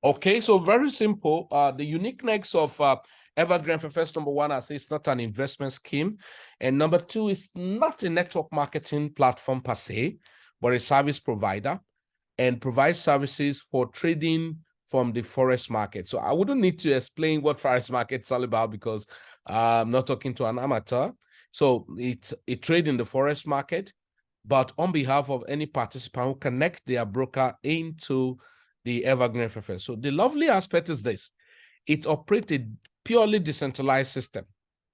Okay, so very simple. The uniqueness of Evergreenffx, number one, I say it's not an investment scheme. And number two, it's not a network marketing platform per se, but a service provider and provides services for trading from the forex market. So I wouldn't need to explain what forex market is all about because I'm not talking to an amateur. So it's a trade in the forex market, but on behalf of any participant who connect their broker into the Evergreenffx. So the lovely aspect is this: it operates a purely decentralized system.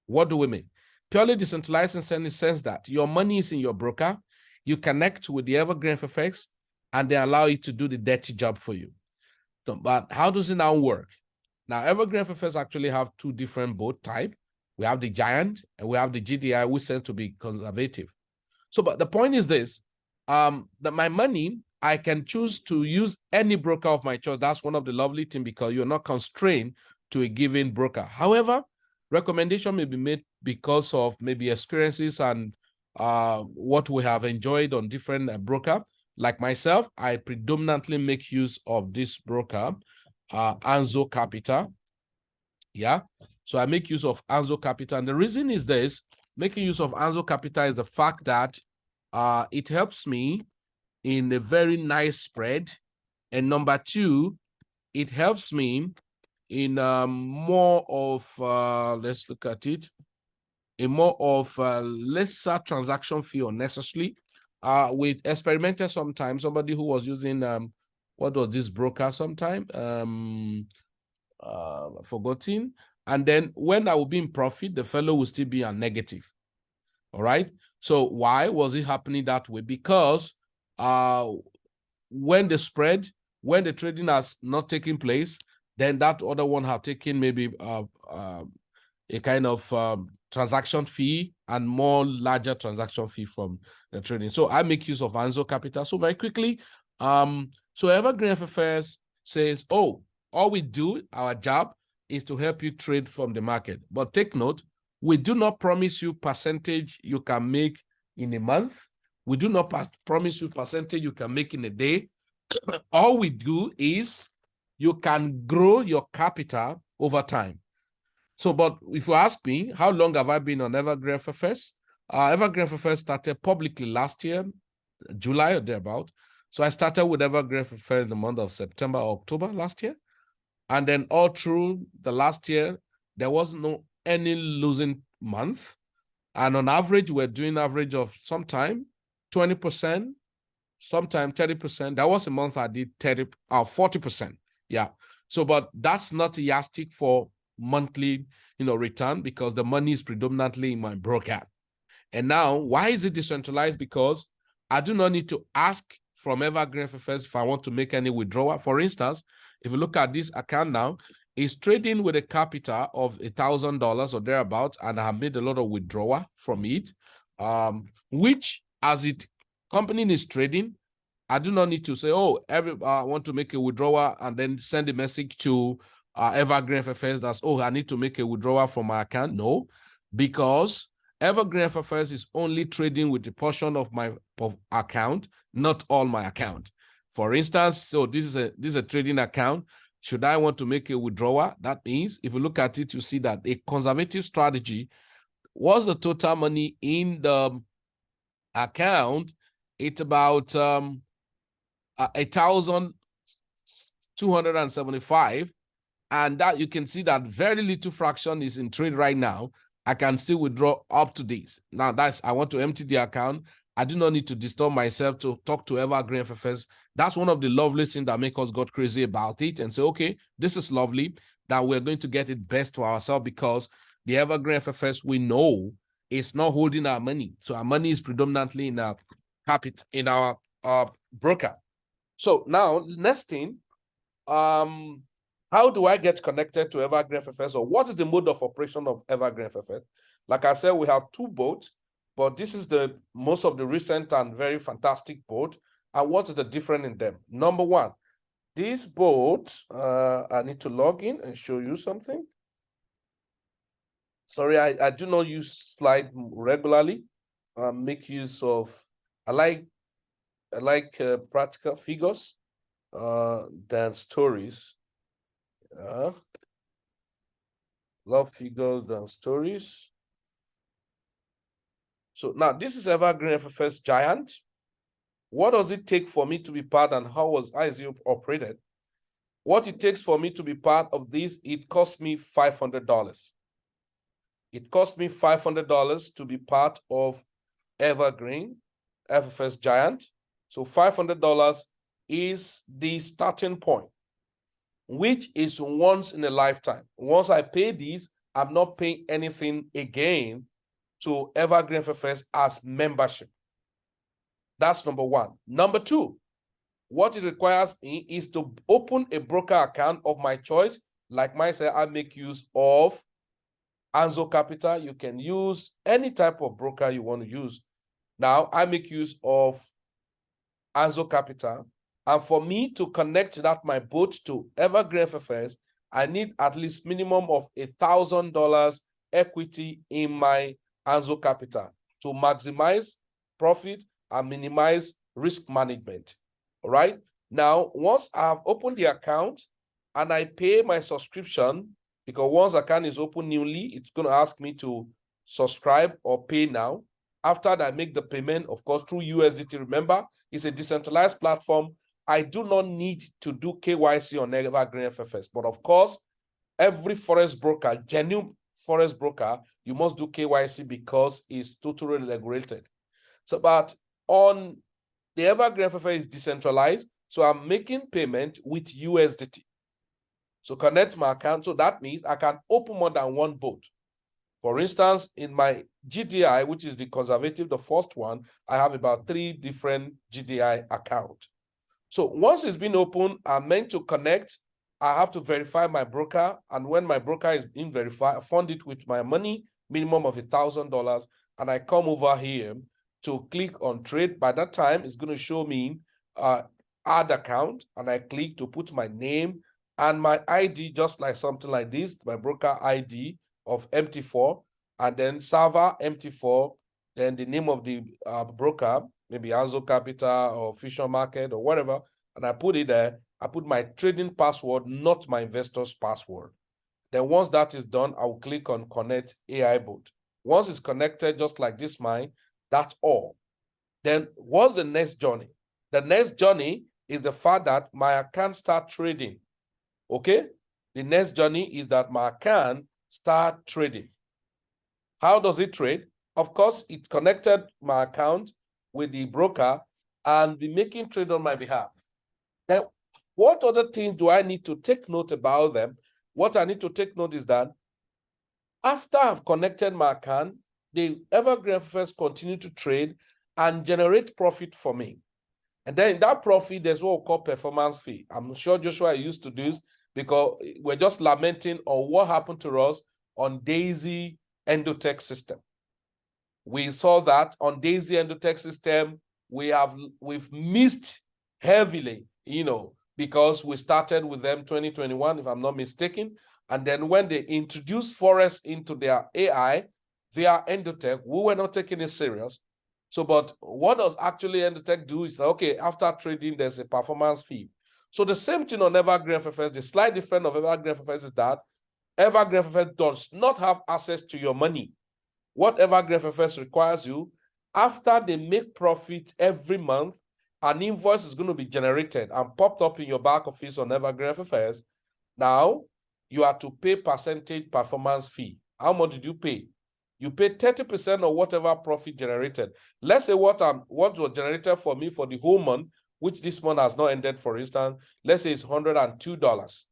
What do we mean? Purely decentralized in the sense that your money is in your broker, you connect with the Evergreenffx, and they allow you to do the dirty job for you. So, but how does it now work? Now, Evergreenffx actually have two different boat type. We have the giant and we have the GDI, which tend to be conservative. So, but the point is this, that my money, I can choose to use any broker of my choice. That's one of the lovely things because you're not constrained to a given broker. However, recommendation may be made because of maybe experiences and what we have enjoyed on different broker. Like myself, I predominantly make use of this broker, Anzo Capital. Yeah. So I make use of Anzo Capital. And the reason is this: making use of Anzo Capital is the fact that it helps me in a very nice spread. And number two, it helps me in more of, let's look at it, a more of lesser transaction fee unnecessarily. With experimented sometimes, somebody who was using, what was this broker sometime? Forgotten. And then when I will be in profit, the fellow will still be a negative. All right. So why was it happening that way? Because when the trading has not taken place, then that other one have taken maybe a kind of transaction fee and more larger transaction fee from the trading. So I make use of Anzo Capital. So very quickly, so Evergreenffx says, oh, all we do, our job is to help you trade from the market. But take note, we do not promise you percentage you can make in a month. We do not promise you percentage you can make in a day. All we do is you can grow your capital over time. So, but if you ask me, how long have I been on Evergreenffx? Evergreenffx started publicly last year, July or thereabout. So I started with Evergreenffx in the month of September or October last year. And then all through the last year, there was no any losing month. And on average, we're doing average of sometime 20%, sometime 30%. That was a month I did 40%. Yeah. So, but that's not a yardstick for monthly, return because the money is predominantly in my broker. And now, why is it decentralized? Because I do not need to ask from Evergreenffx if I want to make any withdrawal. For instance, if you look at this account now, it's trading with a capital of $1,000 or thereabouts, and I have made a lot of withdrawal from it, which as it company is trading, I do not need to say, oh, I want to make a withdrawal and then send a message to Evergreenffx that's, oh, I need to make a withdrawal from my account. No, because Evergreenffx is only trading with a portion of my account, not all my account. For instance, so this is a trading account. Should I want to make a withdrawal? That means if you look at it, you see that a conservative strategy was the total money in the account. It's about 1,275, and that you can see that very little fraction is in trade right now. I can still withdraw up to this. Now I want to empty the account. I do not need to disturb myself to talk to Evergreenffx. That's one of the lovely things that make us got crazy about it and say, okay, this is lovely that we're going to get it best to ourselves because the Evergreenffx we know is not holding our money. So our money is predominantly in our capital, in our broker. So now, next thing, how do I get connected to Evergreenffx, or what is the mode of operation of Evergreenffx? Like I said, we have two boats, but this is the most of the recent and very fantastic boat. And what is the difference in them? Number one, this boat, I need to log in and show you something. Sorry, I do not use slide regularly. Make use of, I like practical figures than stories. Love figures than stories. So now this is Evergreenffx Giant. What does it take for me to be part, and how is it operated? What it takes for me to be part of this, it cost me $500. It cost me $500 to be part of Evergreenffx Giant. So $500 is the starting point, which is once in a lifetime. Once I pay these, I'm not paying anything again to Evergreenffx as membership. That's number one. Number two, what it requires me is to open a broker account of my choice. Like myself, I make use of Anzo Capital. You can use any type of broker you want to use. Now, I make use of Anzo Capital. And for me to connect my boat to Evergreenffx, I need at least minimum of $1,000 equity in my Anzo Capital to maximize profit and minimize risk management. All right. Now, once I've opened the account and I pay my subscription, because once account is open newly, it's going to ask me to subscribe or pay now. After that, I make the payment, of course, through USDT. Remember, it's a decentralized platform. I do not need to do KYC on Evergreenffx, but of course, every forex broker, genuine forex broker, you must do KYC because it's totally regulated. So, but on the Evergreenffx is decentralized, so I'm making payment with USDT. So connect my account. So that means I can open more than one boat. For instance, in my GDI, which is the conservative, the first one, I have about 3 different GDI accounts. So once it's been opened, I'm meant to connect. I have to verify my broker. And when my broker is being verified, I fund it with my money, minimum of $1,000. And I come over here to click on trade. By that time, it's going to show me add account. And I click to put my name and my ID, just like something like this, my broker ID of MT4, and then server MT4, then the name of the broker, maybe Anzo Capital or Fusion Market or whatever, and I put it there. I put my trading password, not my investor's password. Then once that is done, I will click on Connect AI Bot. Once it's connected, just like this mine, that's all. Then what's the next journey? The next journey is the fact that my account start trading. Okay? The next journey is that my account start trading. How does it trade? Of course, it connected my account with the broker and be making trade on my behalf. Then what other things do I need to take note about them? What I need to take note is that after I've connected my account, the Evergreenffx continue to trade and generate profit for me. And then in that profit, there's what we call performance fee. I'm sure Joshua used to do this because we're just lamenting on what happened to us on Daisy Endotech system. We saw that on Daisy Endotech system, we've missed heavily, because we started with them 2021, if I'm not mistaken. And then when they introduced Forex into their AI via Endotech, we were not taking it serious. So, but what does actually Endotech do is, okay, after trading, there's a performance fee. So the same thing on Evergreenffx, the slight difference of Evergreenffx is that Evergreenffx does not have access to your money. What Evergreenffx requires you, after they make profit every month, an invoice is going to be generated and popped up in your back office on Evergreenffx. Now, you are to pay percentage performance fee. How much did you pay? You pay 30% of whatever profit generated. Let's say what was generated for me for the whole month, which this month has not ended, for instance, let's say it's $102.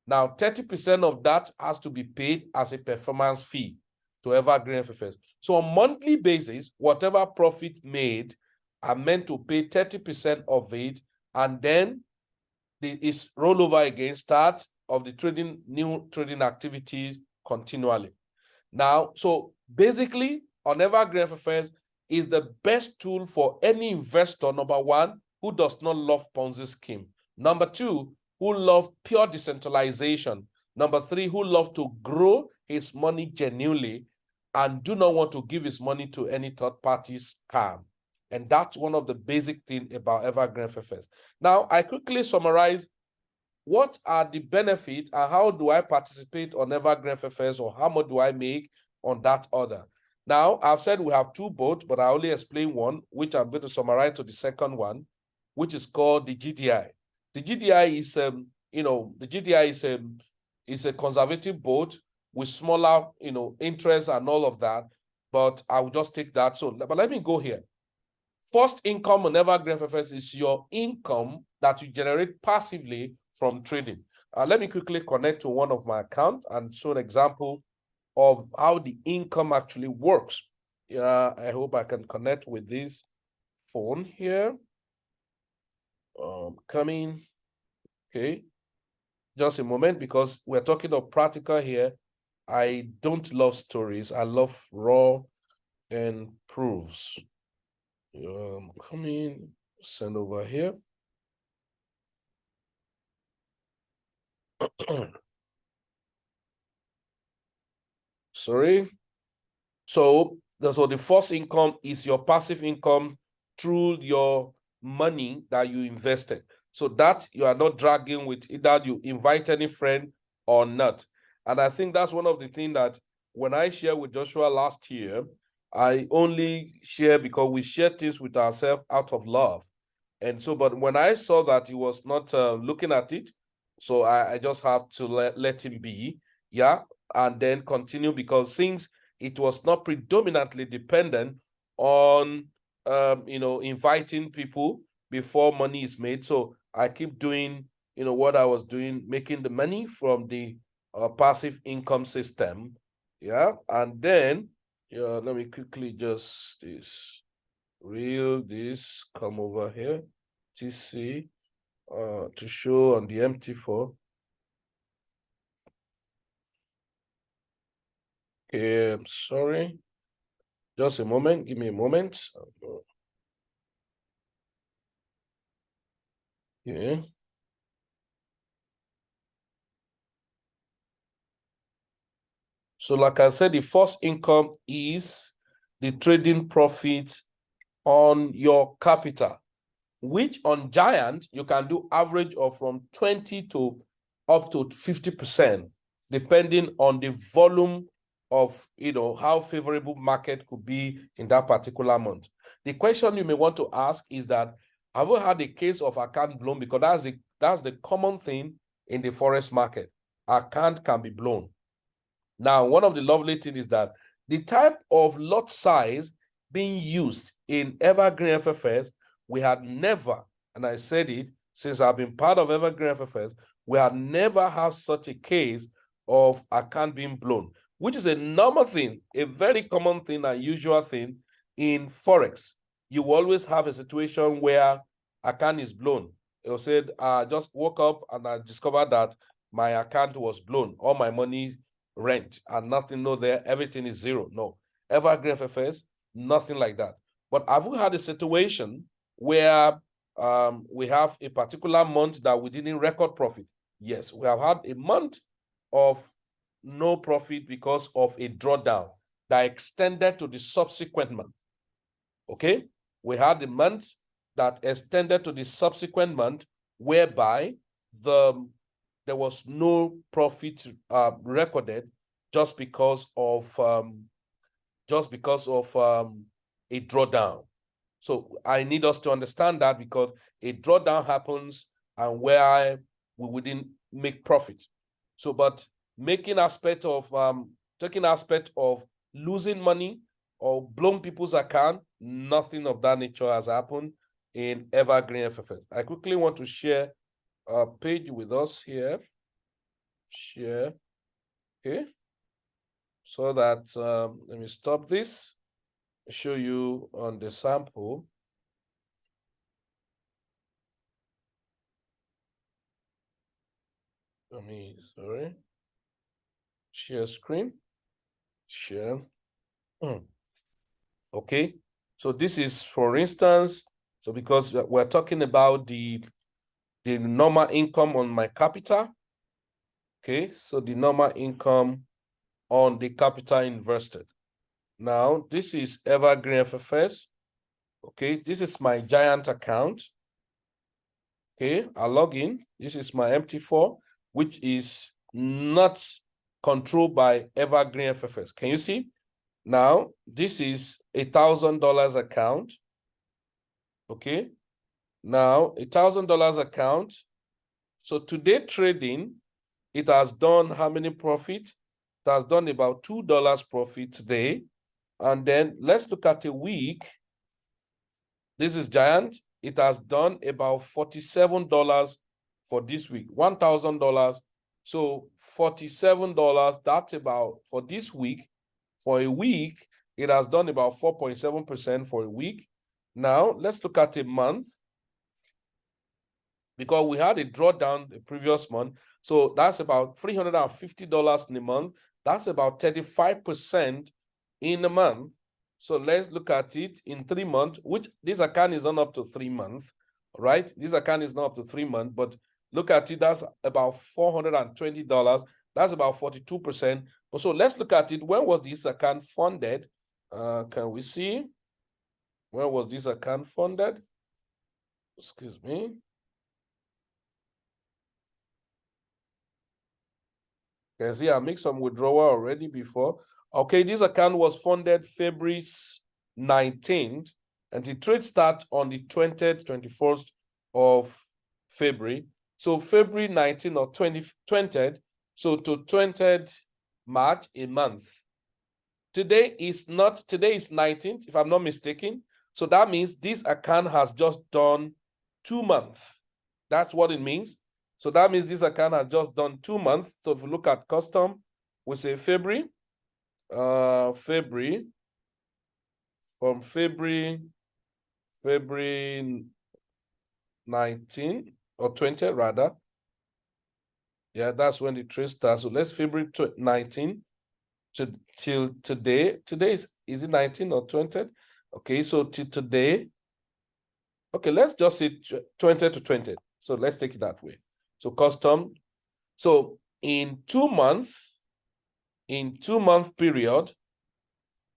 Now, 30% of that has to be paid as a performance fee to Evergreenffx. So on a monthly basis, whatever profit made, I'm meant to pay 30% of it, and then it's rollover again, start of the new trading activities continually. Now, so basically, on Evergreenffx is the best tool for any investor, number one, who does not love Ponzi scheme. Number two, who love pure decentralization. Number three, who love to grow his money genuinely and do not want to give his money to any third party scam. And that's one of the basic things about Evergreenffx. Now, I quickly summarize what are the benefits and how do I participate on Evergreenffx, or how much do I make on that order? Now, I've said we have two boats, but I only explain one, which I'm going to summarize to the second one, which is called the GDI. The GDI is, the GDI is a conservative boat with smaller, interest and all of that, but I will just take that. So, but let me go here. First income on Evergreenffx is your income that you generate passively from trading. Let me quickly connect to one of my accounts and show an example of how the income actually works. I hope I can connect with this phone here. Coming. Okay. Just a moment, because we're talking of practical here. I don't love stories. I love raw and proofs. Coming, send over here. Sorry. So the first income is your passive income through your money that you invested. So that you are not dragging with either you invite any friend or not. And I think that's one of the things that when I shared with Joshua last year, I only share because we share things with ourselves out of love. And so, but when I saw that he was not looking at it, so I just have to let him be, yeah, and then continue, because since it was not predominantly dependent on, inviting people before money is made. So I keep doing, what I was doing, making the money from the passive income system, yeah, and then, let me quickly just come over here, TC, to show on the MT4. Okay, I'm sorry. Just a moment, give me a moment. Yeah. So like I said, the first income is the trading profit on your capital, which on Giant, you can do average of from 20 to up to 50%, depending on the volume of, how favorable market could be in that particular month. The question you may want to ask is that, have we had a case of account blown? Because that's the common thing in the forex market. Account can be blown. Now, one of the lovely things is that the type of lot size being used in Evergreenffx, we had never, and I said it, since I've been part of Evergreenffx, we had never had such a case of account being blown, which is a normal thing, a very common thing, a usual thing in Forex. You will always have a situation where account is blown. It will say, I just woke up and I discovered that my account was blown. All my money rent and nothing, no there, everything is zero. No. Evergreenffx, nothing like that. But have we had a situation where we have a particular month that we didn't record profit? Yes, we have had a month of no profit because of a drawdown that extended to the subsequent month. Okay, we had a month that extended to the subsequent month, whereby there was no profit recorded just because of a drawdown. So I need us to understand that, because a drawdown happens and where we wouldn't make profit. So, but taking aspect of losing money or blowing people's account, nothing of that nature has happened in Evergreenffx. I quickly want to share a page with us here. Share. Okay. So that let me stop this, show you on the sample. Sorry. Share screen. Share. Okay. So this is, for instance, so because we're talking about the normal income on my capital. Okay. So the normal income on the capital invested. Now, this is Evergreenffx. Okay. This is my Giant account. Okay, I'll log in. This is my MT4, which is not controlled by Evergreenffx. Can you see? Now, this is $1,000 account. Okay. Now, $1,000 account. So today trading, it has done how many profit? It has done about $2 profit today. And then let's look at a week. This is Giant. It has done about $47 for this week, $1,000. So $47, that's about, for this week, for a week, it has done about 4.7% for a week. Now, let's look at a month, because we had a drawdown the previous month. So that's about $350 in a month. That's about 35% in a month. So let's look at it in 3 months, which this account is not up to 3 months, right? This account is not up to 3 months, but look at it, that's about $420. That's about 42%. So let's look at it. When was this account funded? Can we see? When was this account funded? Excuse me. You can see I made some withdrawal already before. Okay, this account was funded February 19th, and the trade starts on the 20th, 21st of February. So February 19th or 20th, so to 20th March, a month. Today is 19th, if I'm not mistaken. So that means this account has just done 2 months. That's what it means. So that means this account has just done 2 months. So if you look at custom, we say February, from February 19 or 20 rather. Yeah, that's when the trade starts. So let's February 19 till today. Today is it 19 or 20? Okay, so till today. Okay, let's just say 20 to 20. So let's take it that way. So custom. So in 2 months, in 2 month period,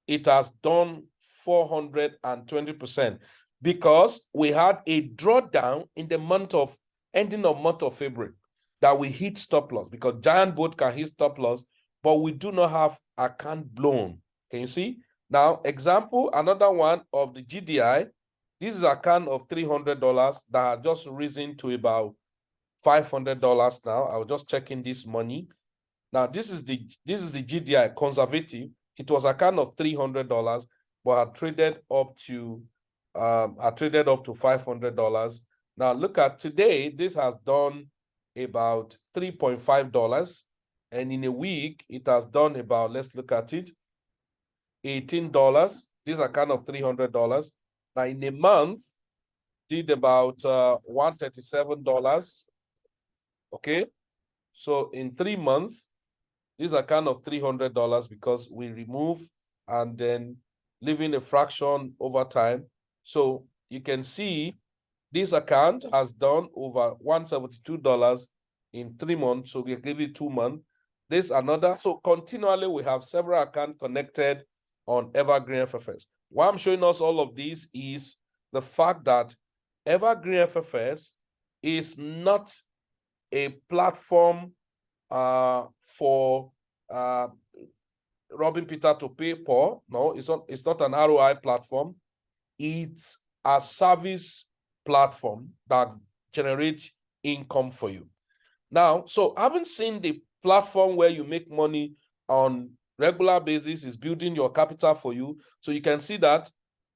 it has done 420% because we had a drawdown in the ending of month of February that we hit stop loss, because Giant boat can hit stop loss, but we do not have account blown. Can you see? Now, example, another one of the GDI. This is account of $300 that had just risen to about $500 now. I was just checking this money. Now, this is the GDI conservative. It was a kind of $300, but I traded up to $500. Now, look at today. This has done about $3.5, and in a week it has done about, let's look at it, $18. This is a kind of $300. Now, in a month, did about $137. Okay, so in 3 months, these are kind of $300 because we remove and then leaving a fraction over time. So you can see this account has done over $172 in 3 months. So we give it 2 months. This another. So continually, we have several accounts connected on Evergreenffx. Why I'm showing us all of these is the fact that Evergreenffx is not a platform for robbing Peter to pay Paul. No, it's not an ROI platform. It's a service platform that generates income for you. Now, so having seen the platform where you make money on regular basis is building your capital for you. So you can see that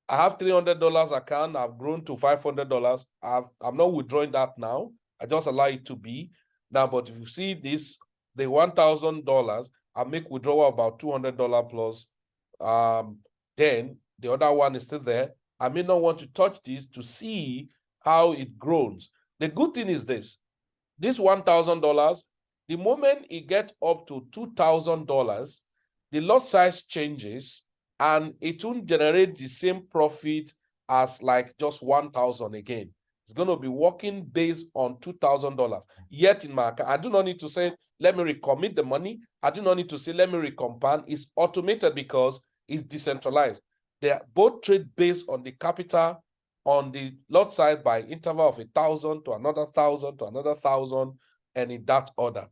I have $300 account. I've grown to $500. I'm not withdrawing that now. I just allow it to be now. But if you see this, the $1,000, I make withdrawal about $200 plus. Then the other one is still there. I may not want to touch this to see how it grows. The good thing is this $1,000, the moment it gets up to $2,000, the lot size changes and it won't generate the same profit as like just 1,000 again. It's going to be working based on $2,000. Yet in my account, I do not need to say, let me recommit the money. I do not need to say, let me recompound. It's automated because it's decentralized. They both trade based on the capital on the lot side by interval of 1,000 to another 1,000 to another 1,000, and in that order.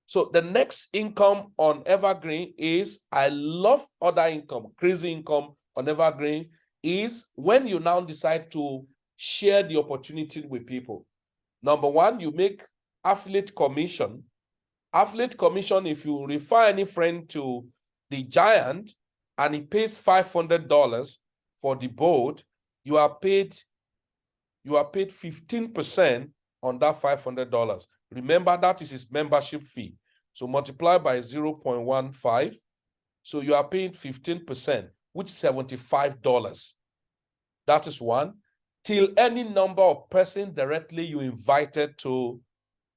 So the next income on Evergreen is, I love other income, crazy income on Evergreen, is when you now decide to share the opportunity with people. Number one, you make affiliate commission. Affiliate commission, if you refer any friend to the Giant and he pays $500 for the board, you are paid 15% on that $500. Remember, that is his membership fee. So multiply by 0.15. So you are paying 15%, which is $75. That is one. Till any number of persons directly you invited to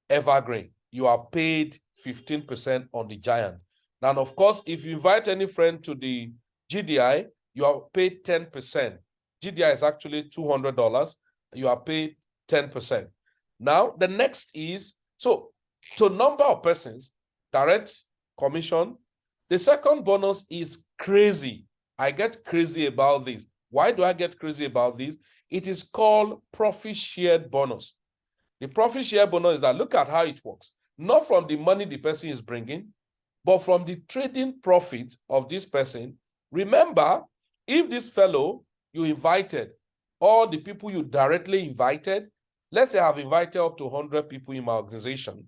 Evergreen, you are paid 15% on the Giant. Now, of course, if you invite any friend to the GDI, you are paid 10%. GDI is actually $200. You are paid 10%. Now, the next is, so to number of persons, direct commission. The second bonus is crazy. I get crazy about this. Why do I get crazy about this? It is called profit shared bonus. The profit share bonus is that, look at how it works. Not from the money the person is bringing, but from the trading profit of this person. Remember, if this fellow you invited, or the people you directly invited, let's say I've invited up to 100 people in my organization,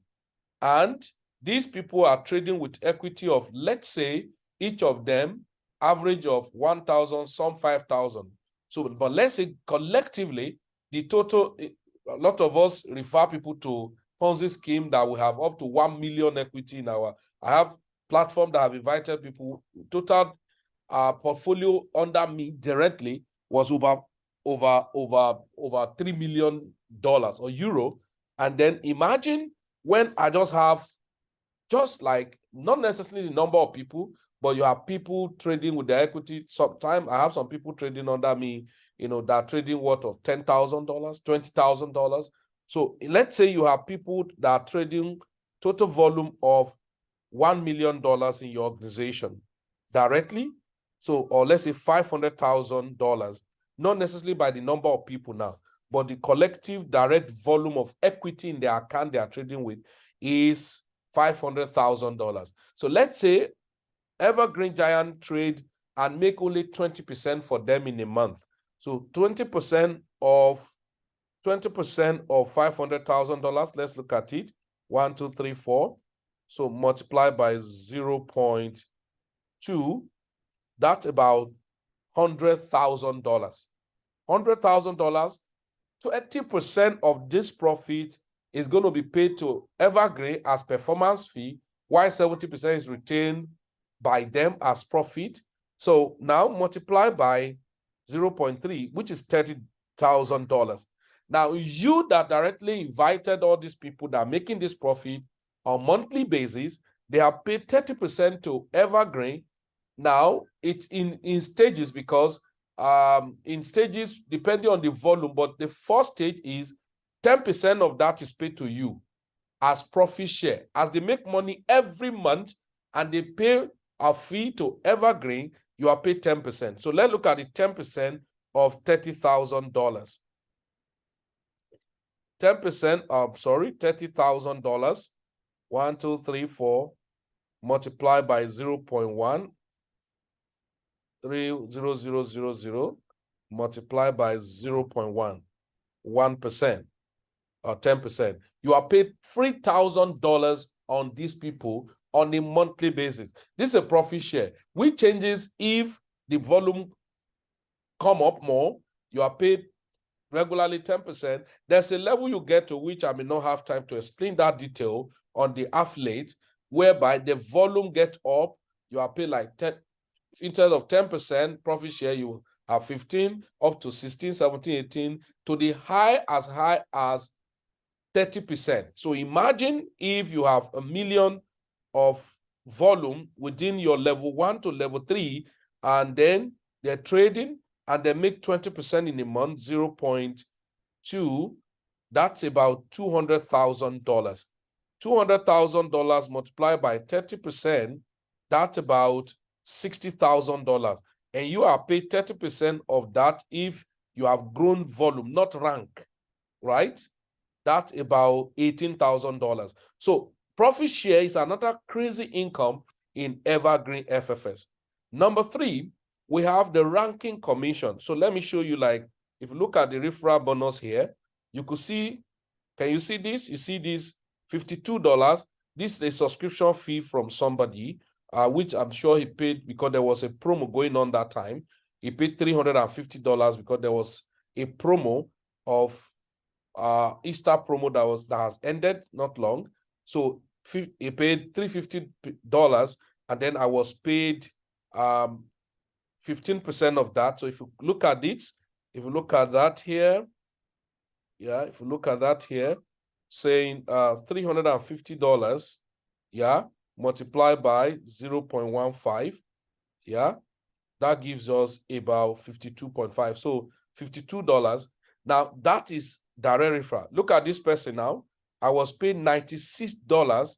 and these people are trading with equity of, let's say, each of them average of 1,000, some 5,000. So, but let's say collectively, the total, a lot of us refer people to Ponzi scheme that we have up to 1 million equity in our, I have platform that have invited people, total portfolio under me directly was over $3 million or euro. And then imagine when I just have, just like, not necessarily the number of people, but you have people trading with their equity. Sometimes I have some people trading under me, you know, that are trading worth of $10,000, $20,000. So let's say you have people that are trading total volume of $1 million in your organization directly. So, or let's say $500,000, not necessarily by the number of people now, but the collective direct volume of equity in their account they are trading with is $500,000. So let's say Evergreen Giant trade and make only 20% for them in a month. So 20% of $500,000, let's look at it. 1, 2, 3, 4. So multiply by 0.2, that's about $100,000. $100,000, 20% of this profit is going to be paid to Evergreen as performance fee, while 70% is retained by them as profit. So now multiply by 0.3, which is $30,000. Now, you that directly invited all these people that are making this profit on a monthly basis, they have paid 30% to Evergreen. Now, it's in stages, because in stages, depending on the volume, but the first stage is 10% of that is paid to you as profit share. As they make money every month and they pay a fee to Evergreen, you are paid 10%. So let's look at the 10% of $30,000. 10%, $30,000. 1, 2, 3, 4, multiply by 0.1, 30000, multiply by 0.1, 1%, or 10%. You are paid $3,000 on these people on a monthly basis. This is a profit share, which changes if the volume come up more. You are paid regularly 10%. There's a level you get to which I may not have time to explain that detail on the affiliate, whereby the volume get up, you are paid like 10, instead of 10% profit share, you have 15, up to 16, 17, 18, to the high as 30%. So imagine if you have 1 million of volume within your level 1 to level 3, and then they're trading and they make 20% in a month, 0.2, that's about $200,000. $200,000 multiplied by 30%, that's about $60,000. And you are paid 30% of that if you have grown volume, not rank, right? That's about $18,000. So profit share is another crazy income in Evergreenffx. Number 3, we have the ranking commission. So let me show you, like, if you look at the referral bonus here, you could see, can you see this? You see this $52. This is a subscription fee from somebody, which I'm sure he paid because there was a promo going on that time. He paid $350 because there was a promo of Easter promo that has ended not long. So he paid $350, and then I was paid 15% of that. So if you look at it, if you look at that here, yeah, if you look at that here, saying $350, yeah, multiplied by 0.15, yeah, that gives us about 52.5. So $52. Now that is direct referral. Look at this person now. I was paid $96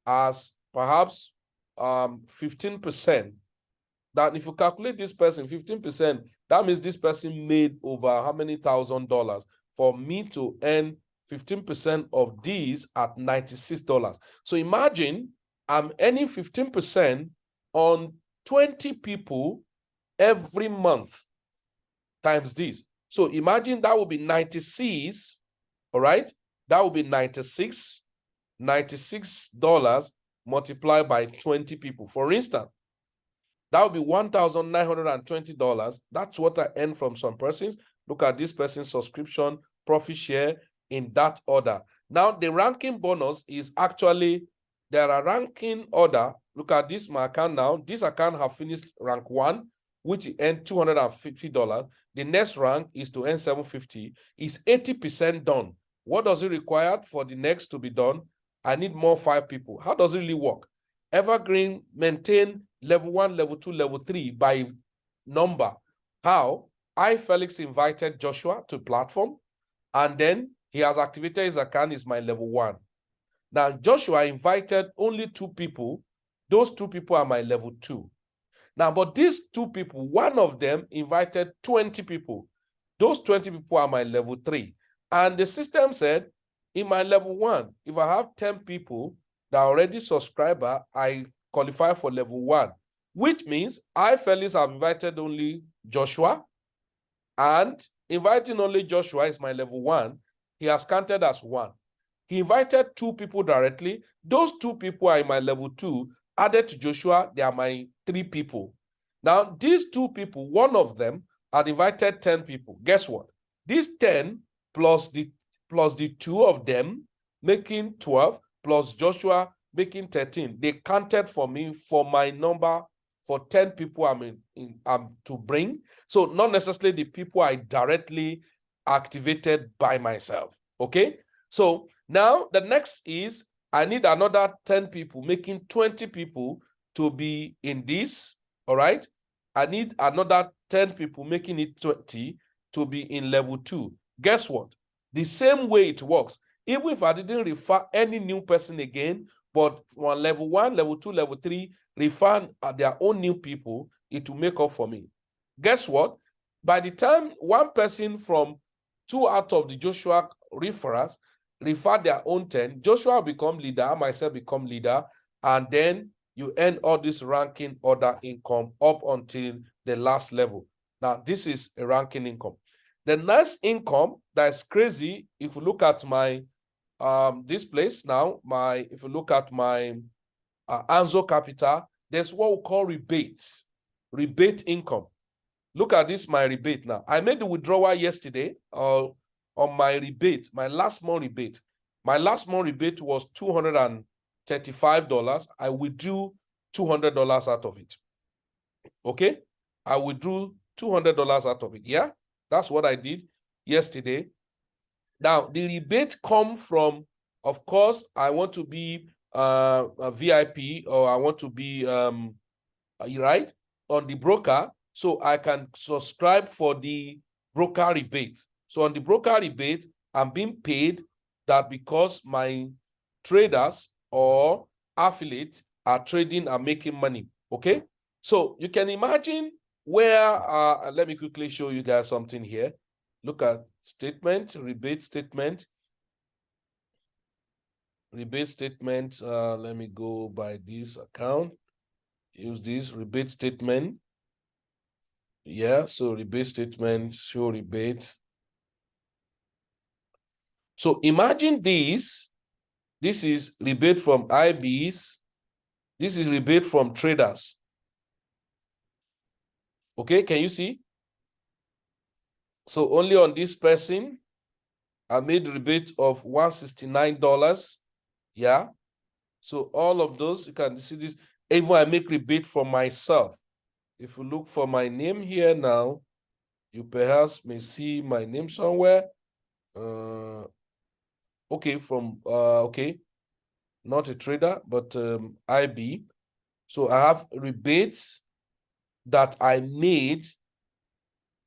as perhaps 15%. That if you calculate this person 15%, that means this person made over how many $1,000 for me to earn 15% of these at $96. So imagine I'm earning 15% on 20 people every month times this. So imagine that would be 96, all right? That would be $96 multiplied by 20 people. For instance, that would be $1,920. That's what I earn from some persons. Look at this person's subscription, profit share in that order. Now, the ranking bonus is actually, there are ranking order. Look at this, my account now. This account have finished rank 1, which earned $250. The next rank is to earn $750. It's 80% done. What does it require for the next to be done? I need more 5 people. How does it really work? Evergreen maintain level 1, level 2, level 3 by number. How? Felix invited Joshua to platform, and then he has activated his account, is my level 1. Now, Joshua invited only 2 people. Those 2 people are my level 2. Now, but these 2 people, one of them invited 20 people. Those 20 people are my level 3. And the system said, in my level 1, if I have 10 people that are already subscriber, I qualify for level 1, which means Felix have invited only Joshua, and inviting only Joshua is my level 1. He has counted as 1. He invited 2 people directly. Those 2 people are in my level 2. Added to Joshua, they are my 3 people. Now, these 2 people, one of them had invited 10 people. Guess what? These 10 plus the 2 of them, making 12, plus Joshua making 13. They counted for me for my number for 10 people I'm to bring. So not necessarily the people I directly activated by myself. Okay. So now the next is I need another 10 people, making 20 people to be in this. All right. I need another 10 people, making it 20 to be in level 2. Guess what? The same way it works. Even if I didn't refer any new person again, but from level 1, level 2, level 3, refer their own new people, it will make up for me. Guess what? By the time one person from 2 out of the Joshua referrals refer their own 10, Joshua will become leader, I myself become leader, and then you earn all this ranking order income up until the last level. Now, this is a ranking income. The next income that's crazy, if you look at my this place now, if you look at my Anzo Capital, there's what we call rebate income. Look at this, my rebate now. I made the withdrawal yesterday on my rebate, my last month rebate. My last month rebate was $235. I withdrew $200 out of it. Okay? I withdrew $200 out of it. Yeah? That's what I did yesterday. Now, the rebate comes from, of course, I want to be a VIP, or I want to be, right, on the broker, so I can subscribe for the broker rebate. So on the broker rebate, I'm being paid that because my traders or affiliates are trading and making money, okay? So you can imagine where, let me quickly show you guys something here. look at statement, rebate statement. Rebate statement, let me go by this account. Use this rebate statement. Yeah, so rebate statement, show rebate. So imagine this. This is rebate from IBs. This is rebate from traders. Okay, can you see? So only on this person, I made rebate of $169. Yeah. So all of those, you can see this. Even I make rebate for myself. If you look for my name here now, you perhaps may see my name somewhere. Okay, from okay, not a trader, but IB. So I have rebates that I made,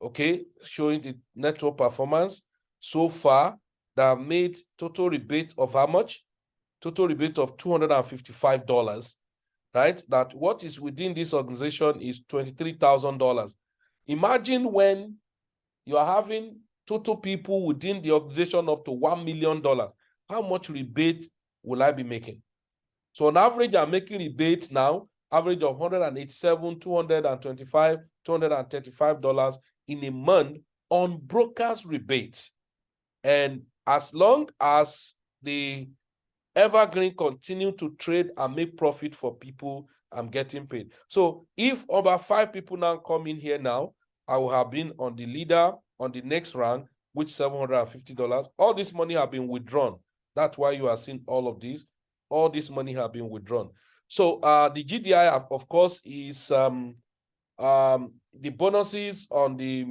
okay, showing the network performance so far that I've made total rebate of how much? Total rebate of $255, right? That what is within this organization is $23,000. Imagine when you are having total people within the organization up to $1 million. How much rebate will I be making? So on average, I'm making rebate now, average of $187, $225, $235 in a month on brokers' rebates. And as long as the Evergreen continue to trade and make profit for people, I'm getting paid. So if about 5 people now come in here now, I will have been on the leader on the next rank, which $750. All this money have been withdrawn. That's why you are seeing all of these. All this money have been withdrawn. So the GDI, of course, is the bonuses on the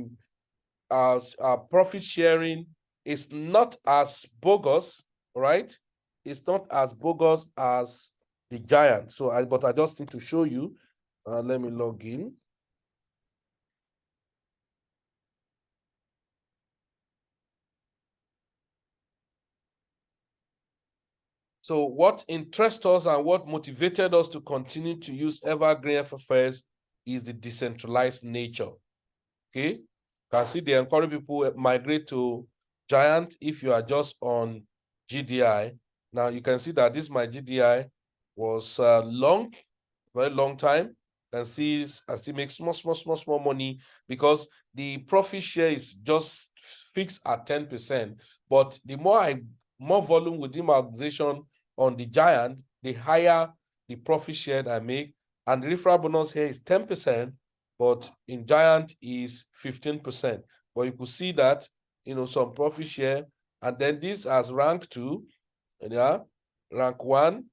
profit sharing is not as bogus, right? It's not as bogus as the giant. So but I just need to show you. Let me log in. So what interests us and what motivated us to continue to use Evergreenffx is the decentralized nature. Okay, you can see they encourage people migrate to giant if you are just on GDI. Now you can see that this my GDI was long, very long time. You can see I still make small money because the profit share is just fixed at 10%. But the more volume within my organization on the giant, the higher the profit share I make. And the referral bonus here is 10%, but in giant is 15%. But you could see that, some profit share, and then this has rank 2, yeah, rank 1,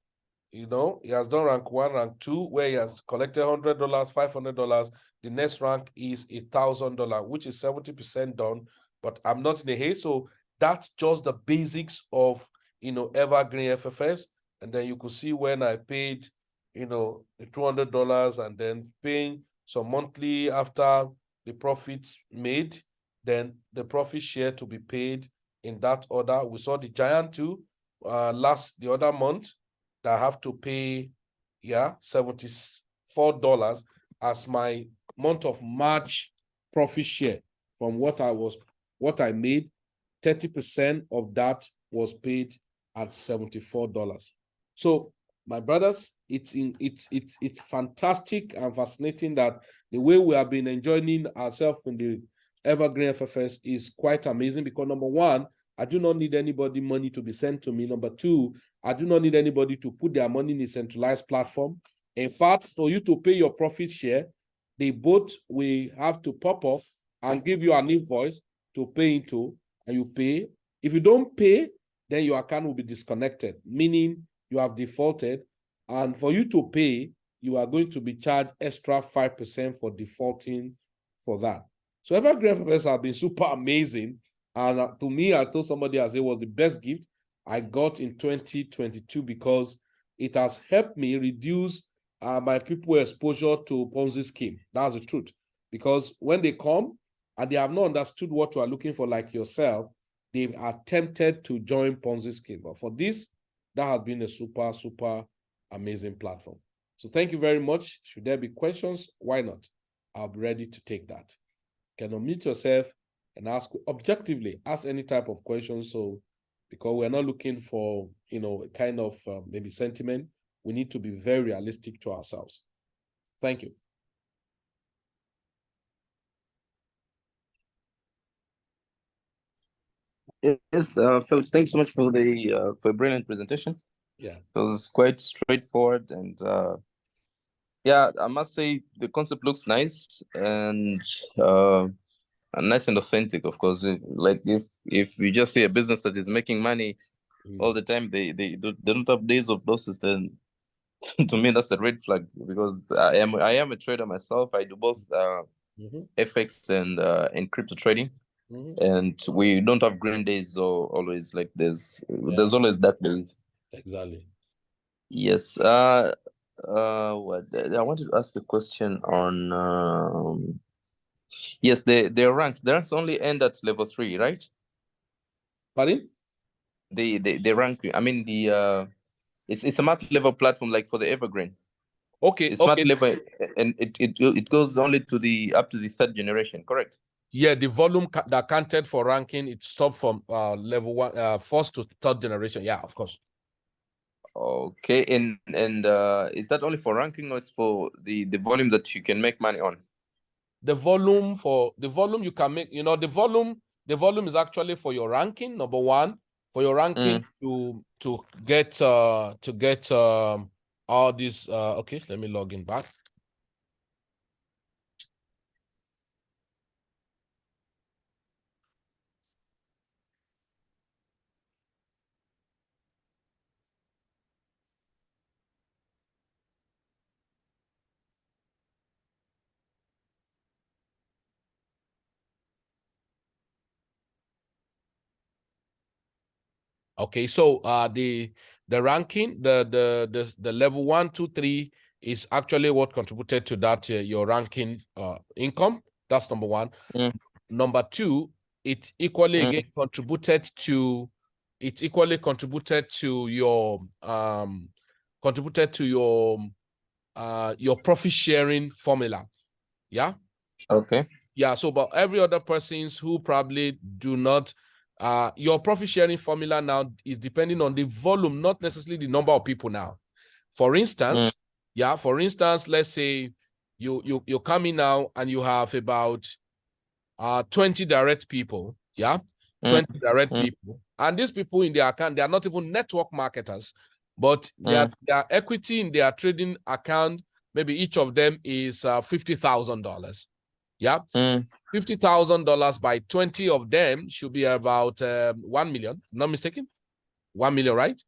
he has done rank 1, rank 2, where he has collected $100, $500. The next rank is $1,000, which is 70% done, but I'm not in a haste. So that's just the basics of, Evergreenffx. And then you could see when I paid, the $200 and then paying some monthly after the profits made, then the profit share to be paid in that order. We saw the giant too, the other month, that I have to pay, $74 as my month of March profit share from what I made. 30% of that was paid at $74. So my brothers, it's fantastic and fascinating that the way we have been enjoying ourselves in the Evergreenffx is quite amazing, because number one, I do not need anybody money to be sent to me. Number two, I do not need anybody to put their money in a centralized platform. In fact, for you to pay your profit share, they both will have to pop up and give you an invoice to pay into, and you pay. If you don't pay, then your account will be disconnected, meaning you have defaulted. And for you to pay, you are going to be charged extra 5% for defaulting for that. So Evergreenffx have been super amazing. And to me, I told somebody as it was the best gift I got in 2022, because it has helped me reduce my people exposure to Ponzi scheme. That's the truth. Because when they come and they have not understood what you are looking for, like yourself, they are tempted to join Ponzi scheme. But for this, that has been a super, super amazing platform. So thank you very much. Should there be questions, why not? I'll be ready to take that. You can unmute yourself and ask objectively, ask any type of question. So, because we're not looking for, a kind of maybe sentiment, we need to be very realistic to ourselves. Thank you. Yes, Phillips, thanks so much for a brilliant presentation. Yeah. It was quite straightforward, and yeah, I must say the concept looks nice and nice and authentic. Of course, like if you just see a business that is making money all the time, they don't have days of losses, then to me that's a red flag, because I am a trader myself. I do both FX and crypto trading. And we don't have green days, so always like there's always dark days. Exactly. Yes. What I wanted to ask a question on. Yes, their ranks. The ranks only end at level 3, right? Pardon? The rank. I mean it's a multi-level platform like for the Evergreen. Okay. It's Okay. multi-level, and it goes only to the up to the 3rd generation, correct? Yeah, the volume that counted for ranking, it stopped from level 1, 1st to 3rd generation. Yeah, of course. Okay, and is that only for ranking, or is for the volume that you can make money on? The volume you can make, the volume is actually for your ranking, number one, for your ranking to get all these okay, let me log in back. Okay, so the ranking, the level 1, 2, 3 is actually what contributed to that your ranking income. That's number one. Number two, it equally again contributed to your your profit sharing formula. Yeah. Okay. Yeah. So, but every other persons who probably do not, your profit sharing formula now is depending on the volume, not necessarily the number of people now. For instance, let's say you come in now and you have about 20 direct people. Yeah. 20 direct people. And these people in their account, they are not even network marketers, but their equity in their trading account, maybe each of them is $50,000. Yeah. $50,000 by 20 of them should be about 1 million. Not mistaken? 1 million, right?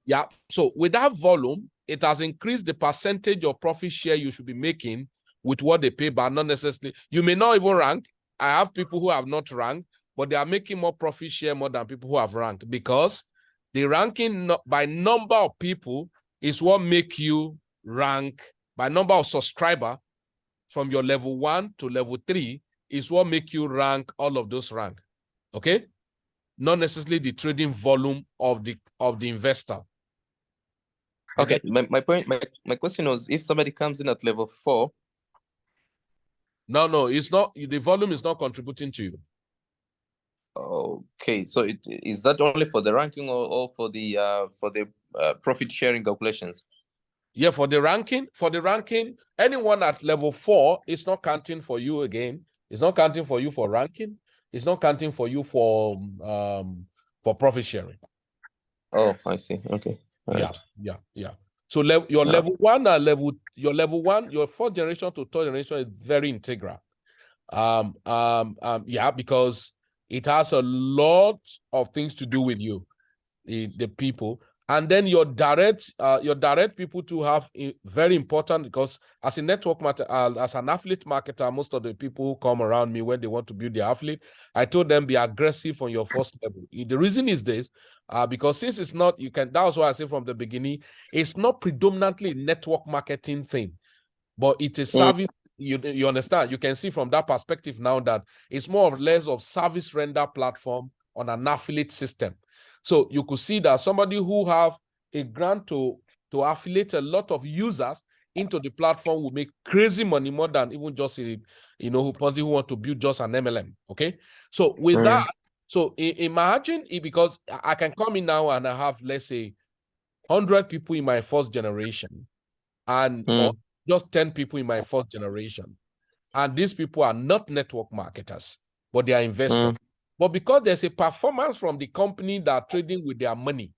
Yeah. So with that volume, it has increased the percentage of profit share you should be making with what they pay, but not necessarily. You may not even rank. I have people who have not ranked, but they are making more profit share more than people who have ranked, because the ranking by number of people is what make you rank. By number of subscriber from your level 1 to level 3 is what make you rank all of those rank. Okay? Not necessarily the trading volume of the investor. Okay, my question was, if somebody comes in at level 4. No, it's not. The volume is not contributing to you. Okay, so is that only for the ranking or for the profit sharing calculations? Yeah, for the ranking, anyone at level 4 is not counting for you again. It's not counting for you for ranking. It's not counting for you for profit sharing. Oh, I see. Okay. Yeah. So your level 1 and your 4th generation to 3rd generation is very integral. Yeah, because it has a lot of things to do with you, the people. And then your direct people to have very important, because as a network as an affiliate marketer, most of the people who come around me when they want to build their affiliate, I told them be aggressive on your first level. The reason is this, because since it's not, that was why I say from the beginning, it's not predominantly a network marketing thing, but it's a service. You understand? You can see from that perspective now that it's more or less of service render platform on an affiliate system. So you could see that somebody who have a grant to affiliate a lot of users into the platform will make crazy money, more than even just a, who want to build just an MLM. Okay, so with that, so imagine it, because I can come in now and I have, let's say, 100 people in my first generation, and or just 10 people in my first generation, and these people are not network marketers, but they are investors. But because there's a performance from the company that are trading with their money,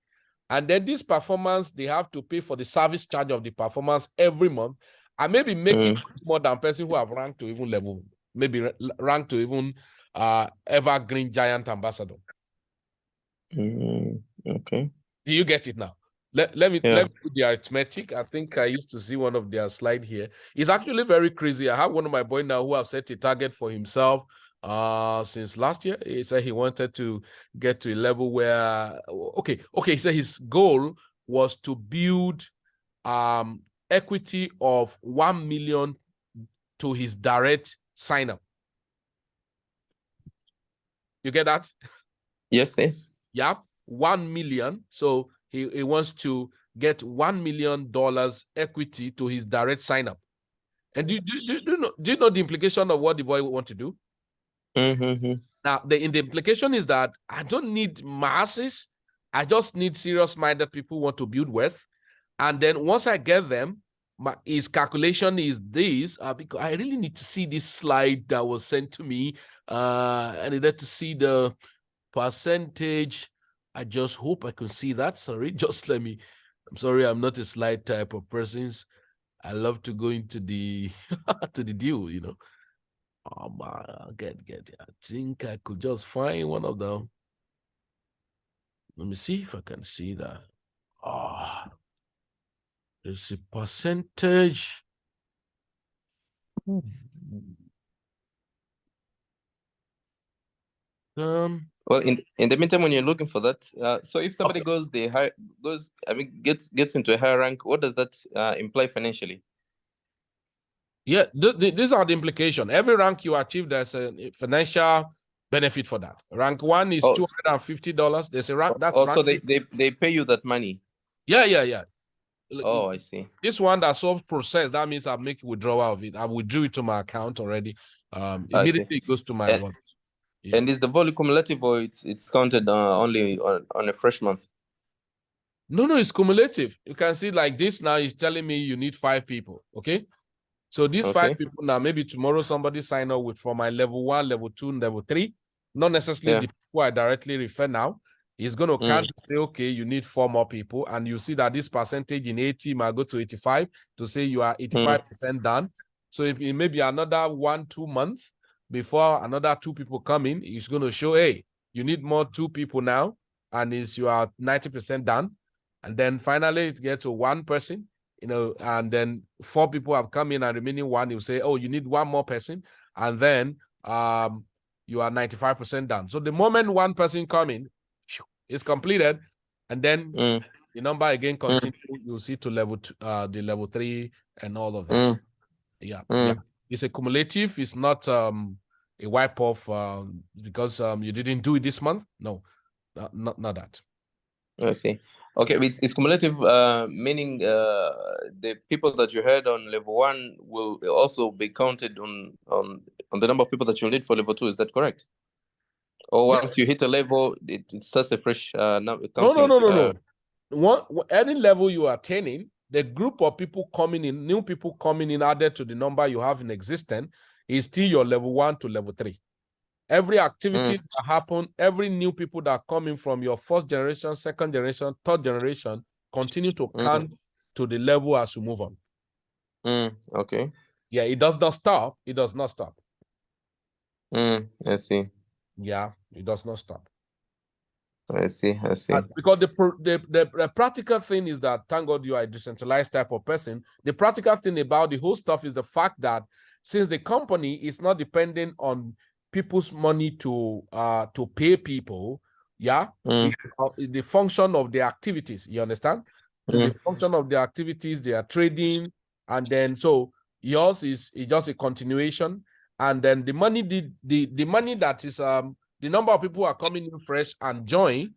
and then this performance, they have to pay for the service charge of the performance every month, and maybe making more than person who have ranked to even level, maybe ranked to even Evergreen Giant Ambassador. Okay. Do you get it now? Let me do the arithmetic. I think I used to see one of their slide here. It's actually very crazy. I have one of my boys now who have set a target for himself since last year. He said he wanted to get to a level where he said his goal was to build equity of 1 million to his direct sign up. You get that? Yes. Yeah, 1 million. So he wants to get $1 million equity to his direct sign up. And do you know the implication of what the boy want to do? Now, the implication is that I don't need masses. I just need serious-minded people who want to build wealth. And then once I get them, his calculation is this, because I really need to see this slide that was sent to me. I needed to see the percentage. I just hope I can see that. Sorry, just let me. I'm sorry, I'm not a slide type of person. I love to go into the to the deal, Get it. I think I could just find one of them. Let me see if I can see that. There's a percentage. Well, in the meantime, when you're looking for that, so if somebody gets into a higher rank, what does that imply financially? Yeah, these are the implications. Every rank you achieve, there's a financial benefit for that. Rank 1 is $250. There's a rank that's rank. So they pay you that money. Yeah. Oh, I see. This one that's all processed, that means I make withdrawal of it. I withdrew it to my account already. Immediately it goes to my wallet. Yeah. And is the volume cumulative, or it's counted only on a fresh month? No, it's cumulative. You can see like this now is telling me you need 5 people. Okay. So these 5 people now, maybe tomorrow somebody sign up with for my level 1, level 2, level 3. Not necessarily the people I directly refer now. He's going to count to say, okay, you need 4 more people. And you see that this percentage in 80 might go to 85 to say you are 85% done. So if it may be another 1-2 months before another 2 people come in, he's going to show, hey, you need more 2 people now. And you are 90% done. And then finally it gets to 1 person. And then 4 people have come in and remaining 1, you say, oh, you need 1 more person. And then you are 95% done. So the moment 1 person come in, it's completed. And then the number again continues. You'll see to level 2, the level 3 and all of that. Yeah. It's a cumulative. It's not a wipe off because you didn't do it this month. No, not that. I see. Okay, it's cumulative, meaning the people that you had on level 1 will also be counted on the number of people that you need for level 2. Is that correct? Or once you hit a level, it starts a fresh counting? No. Any level you are attaining, the group of people coming in, new people coming in added to the number you have in existence, is still your level 1 to level 3. Every activity that happen, every new people that come in from your first generation, second generation, third generation, continue to count to the level as you move on. Okay. Yeah, it does not stop. It does not stop. I see. Yeah, it does not stop. I see. Because the practical thing is that, thank God you are a decentralized type of person. The practical thing about the whole stuff is the fact that since the company is not dependent on people's money to pay people, the function of the activities, you understand? The function of the activities, they are trading, and then so yours is just a continuation, and then the money, the money that is the number of people who are coming in fresh and join,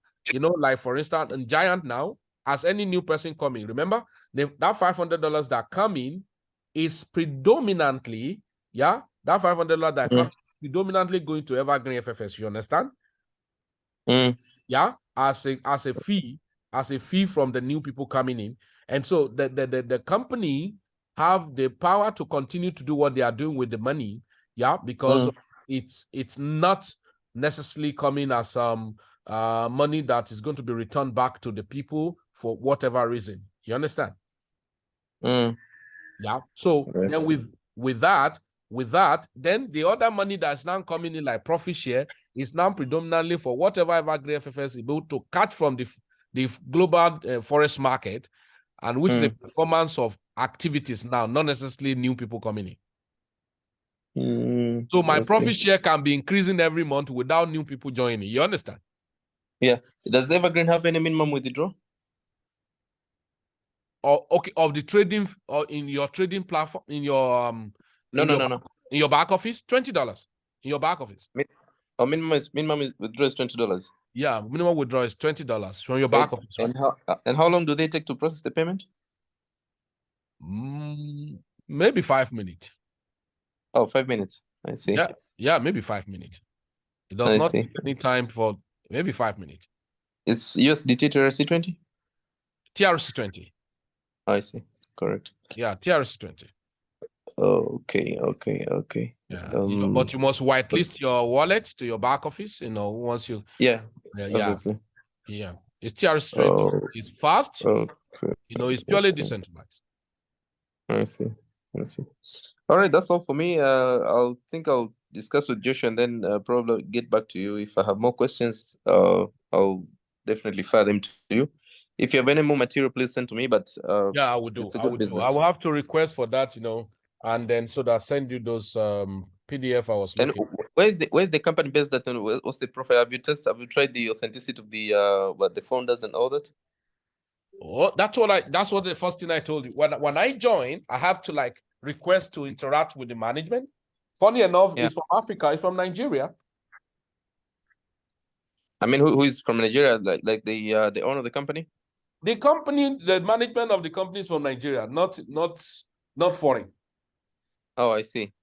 like for instance, in Giant now, as any new person coming, remember, that $500 that come in is predominantly, that $500 that come predominantly going to Evergreenffx. You understand? Yeah, as a fee from the new people coming in. And so the company have the power to continue to do what they are doing with the money, because it's not necessarily coming as money that is going to be returned back to the people for whatever reason. You understand? Yeah. So then with that, then the other money that's now coming in like profit share is now predominantly for whatever Evergreenffx is able to catch from the global forest market, and which is the performance of activities now, not necessarily new people coming in. So my profit share can be increasing every month without new people joining. You understand? Yeah. Does Evergreen have any minimum withdrawal? Okay, of the trading or in your trading platform, in your No. In your back office, $20 in your back office. Minimum withdrawal is $20. Yeah, minimum withdrawal is $20 from your back office. Right? And how long do they take to process the payment? Maybe 5 minutes. Oh, 5 minutes. I see. Yeah, maybe 5 minutes. It does not take any time for maybe 5 minutes. It's USDT to TRC20? TRC20. I see. Correct. Yeah, TRC20. Okay. Yeah, but you must whitelist your wallet to your back office, once you... Obviously. Yeah. It's TRC20. It's fast. Okay. It's purely decentralized. I see. All right, that's all for me. I'll discuss with Joshua and then probably get back to you. If I have more questions, I'll definitely fire them to you. If you have any more material, please send to me. But yeah, I will do. It's a good business. I will have to request for that, and then so that I'll send you those PDF I was looking. And where's the company based at? What's the profile? Have you tried the authenticity of the founders and all that? Oh, that's what the first thing I told you. When I joined, I have to request to interact with the management. Funny enough, it's from Africa, it's from Nigeria. I mean, who is from Nigeria? Like the owner of the company? The management of the company is from Nigeria, not foreign. Oh, I see.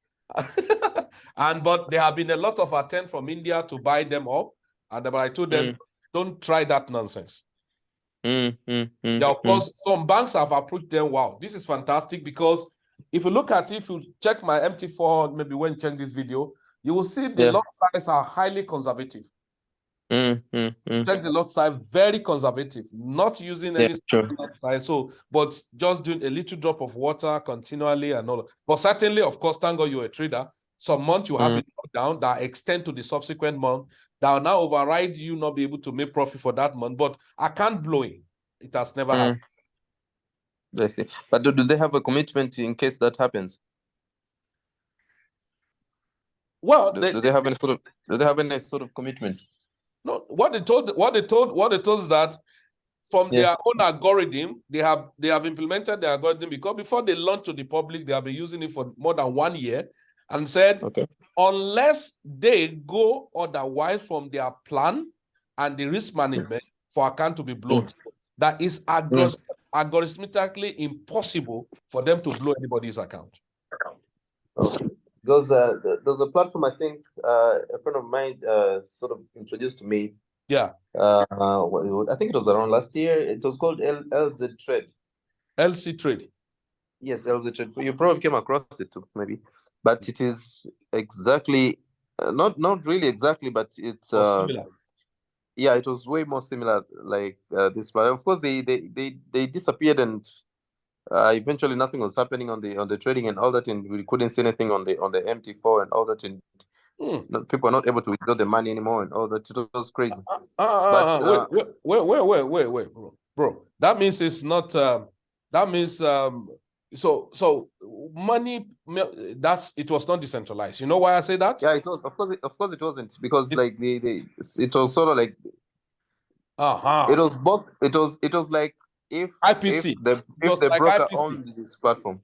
But there have been a lot of attempts from India to buy them up, but I told them, don't try that nonsense. Of course, some banks have approached them. Wow, this is fantastic, because if you look at it, if you check my MT4, maybe when you check this video, you will see the lot size are highly conservative. Check the lot size, very conservative, not using any lot size. But just doing a little drop of water continually and all. But certainly, of course, thank God you're a trader. Some month you have it down that extend to the subsequent month that will now override you not be able to make profit for that month. But I can't blow it. It has never happened. I see. But do they have a commitment in case that happens? Well, do they have any sort of commitment? No, what they told is that from their own algorithm, they have implemented the algorithm, because before they launched to the public, they have been using it for more than 1 year, and said, unless they go otherwise from their plan and the risk management for account to be blown, that is algorithmically impossible for them to blow anybody's account. Okay. Because there's a platform, I think a friend of mine sort of introduced to me. Yeah. I think it was around last year. It was called LZ Trade. LC Trade. Yes, LZ Trade. You probably came across it too, maybe. But it is exactly, not really exactly, but it's similar. Yeah, it was way more similar, like this. But of course, they disappeared, and eventually nothing was happening on the trading and all that, and we couldn't see anything on the MT4 and all that, and people are not able to withdraw the money anymore and all that. It was crazy. Wait, bro. That means it's not. That means so money. It was not decentralized. You know why I say that? Yeah, it was. Of course, it wasn't, because it was sort of like. It was both. It was like if IPC. If the broker owned this platform.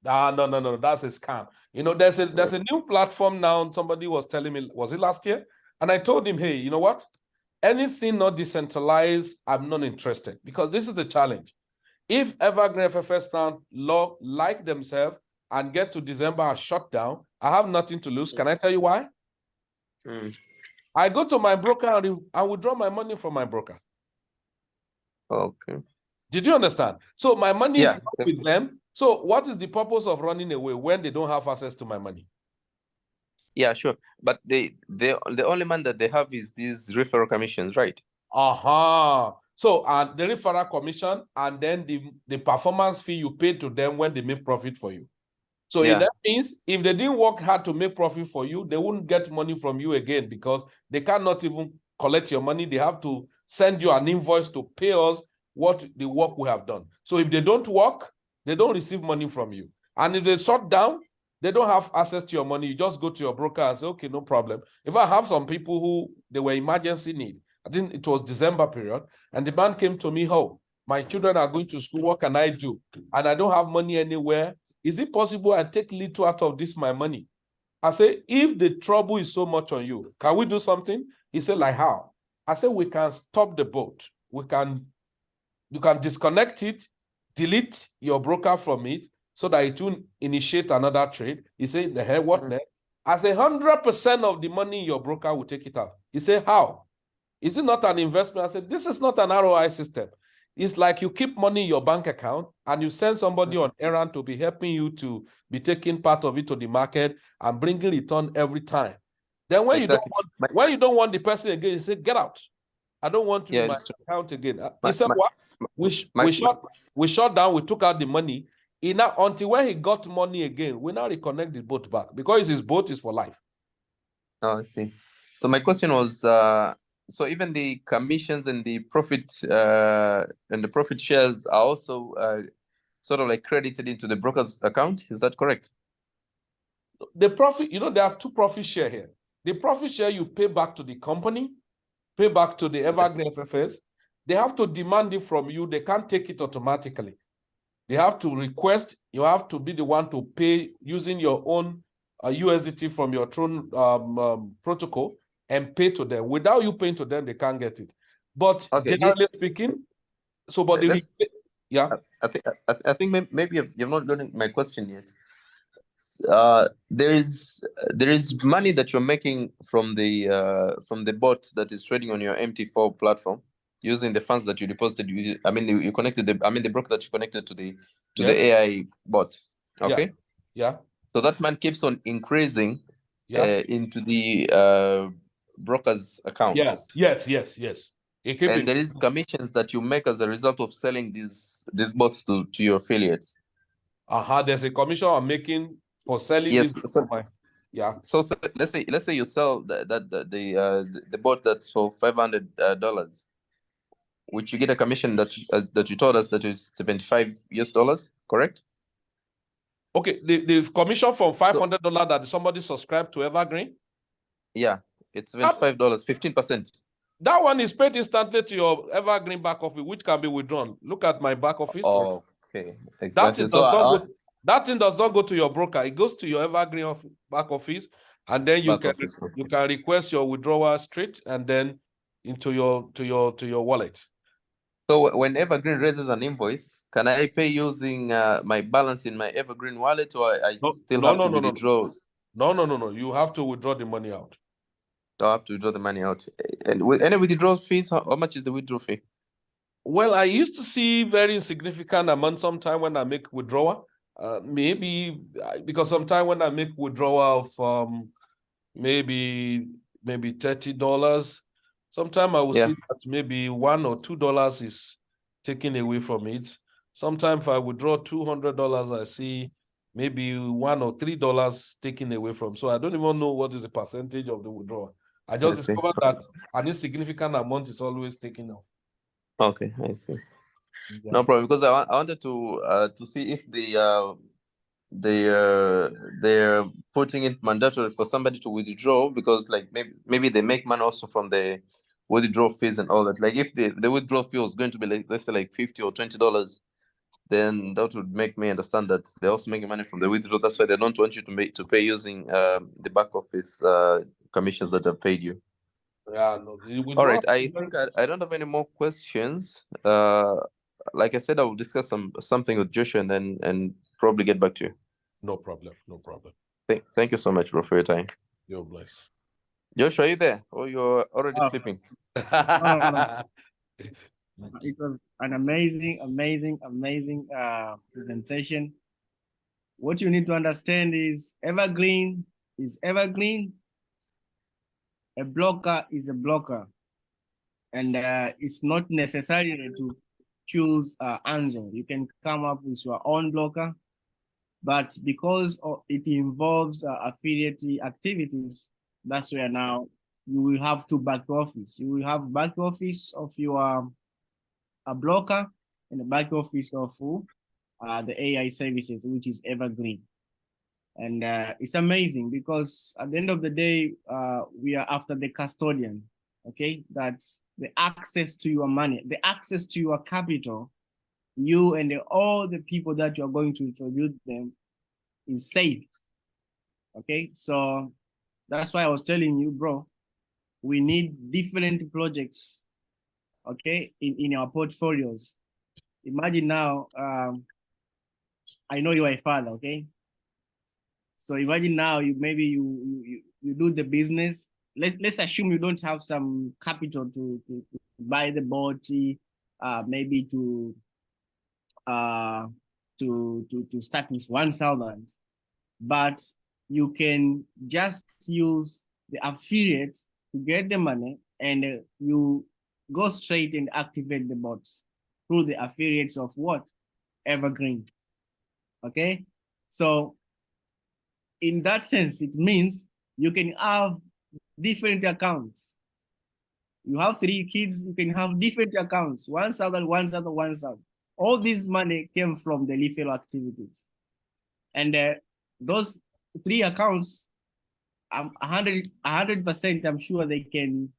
No, that's a scam. There's a new platform now. Somebody was telling me, was it last year? And I told him, hey, you know what? anything not decentralized, I'm not interested, because this is the challenge. If Evergreenffx now like themselves and get to December are shut down, I have nothing to lose. Can I tell you why? I go to my broker and withdraw my money from my broker. Okay. Did you understand? So my money is Yeah. not with them. So what is the purpose of running away when they don't have access to my money? Yeah, sure. But the only man that they have is these referral commissions, right? So the referral commission and then the performance fee you pay to them when they make profit for you. So Yeah. that means if they didn't work hard to make profit for you, they wouldn't get money from you again, because they cannot even collect your money. They have to send you an invoice to pay us what the work we have done. So if they don't work, they don't receive money from you. And if they shut down, they don't have access to your money. You just go to your broker and say, okay, no problem. If I have some people who they were emergency need, I think it was December period, and the man came to me, oh, my children are going to school, what can I do? And I don't have money anywhere. Is it possible I take little out of this, my money? I say, if the trouble is so much on you, can we do something? He said, like how? I said, we can stop the boat. You can disconnect it, delete your broker from it so that it will initiate another trade. He said, the hell, what next? I say 100% of the money in your broker will take it out. He said, how? Is it not an investment? I said, this is not an ROI system. It's like you keep money in your bank account and you send somebody on errand to be helping you to be taking part of it to the market and bringing return every time. Then when Exactly. you don't want the person again, you say, get out. I don't want you in my account again. He said, what? We shut down, we took out the money. Until when he got money again, we now reconnect the boat back, because his boat is for life. Oh, I see. So my question was, so even the commissions and the profit shares are also sort of like credited into the broker's account. Is that correct? The profit, there are two profit share here. The profit share you pay back to the company, pay back to the Evergreenffx. They have to demand it from you. They can't take it automatically. They have to request. You have to be the one to pay using your own USDT from your Tron protocol and pay to them. Without you paying to them, they can't get it. But generally speaking, so but yeah. I think maybe you've not gotten my question yet. There is money that you're making from the bot that is trading on your MT4 platform using the funds that you deposited. You connected the broker that you connected to the AI bot. Okay. Yeah. So that man keeps on increasing into the broker's account. Yeah. Yes. And there is commissions that you make as a result of selling these bots to your affiliates. There's a commission I'm making for selling this. So let's say you sell the bot that's for $500, which you get a commission that you told us that is $75, correct? Okay, the commission from $500 that somebody subscribed to Evergreen. Yeah, it's $75, 15%. That one is paid instantly to your Evergreen back office, which can be withdrawn. Look at my back office. Okay, exactly. That thing does not go to your broker. It goes to your Evergreen back office, and then you can request your withdrawal straight and then into your wallet. So when Evergreen raises an invoice, can I pay using my balance in my Evergreen wallet, or I still have to withdraw? No. You have to withdraw the money out. I have to withdraw the money out. And with any withdrawal fees, how much is the withdrawal fee? Well, I used to see very insignificant amount sometime when I make withdrawal. Maybe because sometime when I make withdrawal of maybe $30, sometime I will see that maybe $1 or $2 is taken away from it. Sometimes if I withdraw $200, I see maybe $1 or $3 taken away from. So I don't even know what is the percentage of the withdrawal. I just discovered that an insignificant amount is always taken off. Okay, I see. Yeah. No problem, because I wanted to see if they're putting it mandatory for somebody to withdraw, because like maybe they make money also from the withdrawal fees and all that. Like if the withdrawal fee was going to be like, let's say like $50 or $20, then that would make me understand that they're also making money from the withdrawal. That's why they don't want you to pay using the back office commissions that have paid you. Yeah, no, we All do right, have- I think I don't have any more questions. Like I said, I will discuss something with Joshua and probably get back to you. no problem, no problem. Thank you so much, bro, for your time. You're blessed. Joshua, are you there? Or you're already Oh, sleeping? no. It was an amazing presentation. What you need to understand is evergreen is evergreen. A blocker is a blocker. And it's not necessary to choose Anzo. You can come up with your own blocker, but because it involves affiliate activities, that's where now you will have to back office. You will have back office of your blocker and the back office of the AI services, which is Evergreen. And it's amazing because at the end of the day, we are after the custodian, okay? That's the access to your money, the access to your capital, you and all the people that you're going to introduce them is safe, okay? So that's why I was telling you, bro, we need different projects, okay, in our portfolios. Imagine now, I know you are a father, okay? So imagine now you do the business. Let's assume you don't have some capital to buy the boat, maybe to start with 1,000, but you can just use the affiliate to get the money, and you go straight and activate the bots through the affiliates of what? Evergreen. Okay, so in that sense, it means you can have different accounts. You have 3 kids, you can have different accounts, 1,000, 1,000, 1,000. All this money came from the referral activities. And those 3 accounts, 100%, I'm sure they can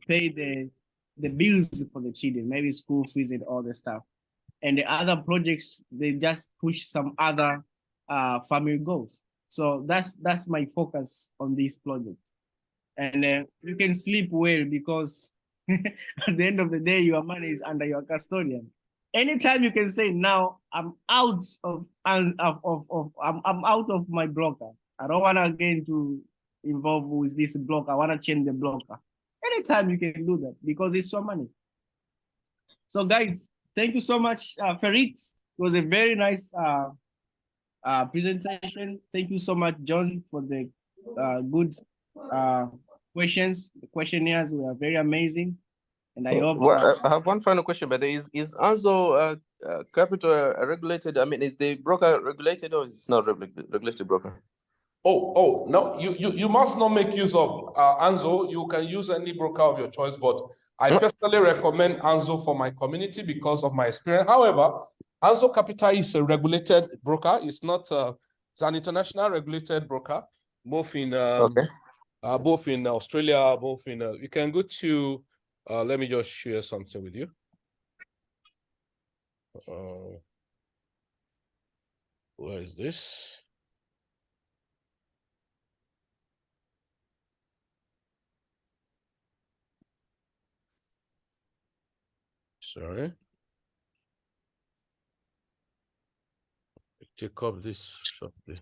pay the bills for the children, maybe school fees and all the stuff. And the other projects, they just push some other family goals. So that's my focus on this project. And you can sleep well because at the end of the day, your money is under your custodian. Anytime you can say, now I'm out I'm out of my blocker. I don't want to again to involve with this blocker. I want to change the blocker. Anytime you can do that because it's your money. So guys, thank you so much, Farid. It was a very nice presentation. Thank you so much, John, for the good questions. The questionnaires were very amazing. And I hope... Well, I have one final question, but is Anzo capital regulated? I mean, is the broker regulated or is it not regulated broker? Oh, no, you must not make use of Anzo. You can use any broker of your choice, but I personally recommend Anzo for my community because of my experience. However, Anzo Capital is a regulated broker. It's not, it's an international regulated broker, both in both in Australia, both in, you can go to, let me just share something with you. Where is this? Sorry. Take up this shortly.